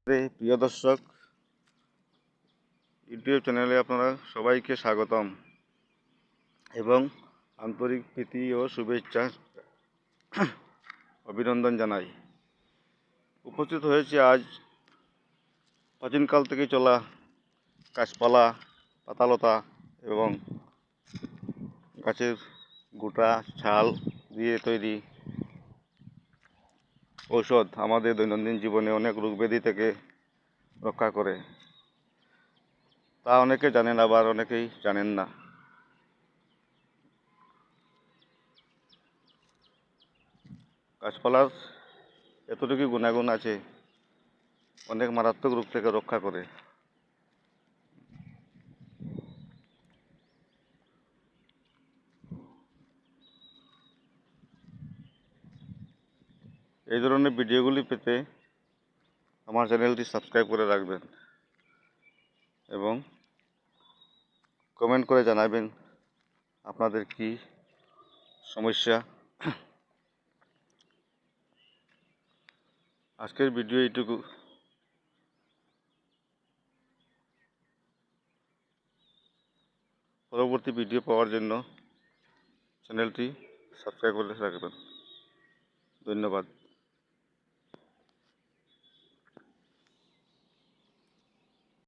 প্রিয় দর্শক, ইউটিউব চ্যানেলে আপনারা সবাইকে স্বাগতম এবং আন্তরিক প্রীতি ও শুভেচ্ছা অভিনন্দন জানাই। উপস্থিত হয়েছে আজ প্রাচীনকাল থেকে চলা গাছপালা, পাতালতা এবং গাছের গোটা ছাল দিয়ে তৈরি ঔষধ আমাদের দৈনন্দিন জীবনে অনেক রোগ ব্যাধি থেকে রক্ষা করে। তা অনেকে জানেন, আবার অনেকেই জানেন না। গাছপালার এতটুকু গুণাগুণ আছে, অনেক মারাত্মক রোগ থেকে রক্ষা করে। এই ধরনের ভিডিওগুলি পেতে আমার চ্যানেলটি সাবস্ক্রাইব করে রাখবেন এবং কমেন্ট করে জানাবেন আপনাদের কি সমস্যা। আজকের ভিডিও এইটুকু। পরবর্তী ভিডিও পাওয়ার জন্য চ্যানেলটি সাবস্ক্রাইব করে রাখবেন। ধন্যবাদ।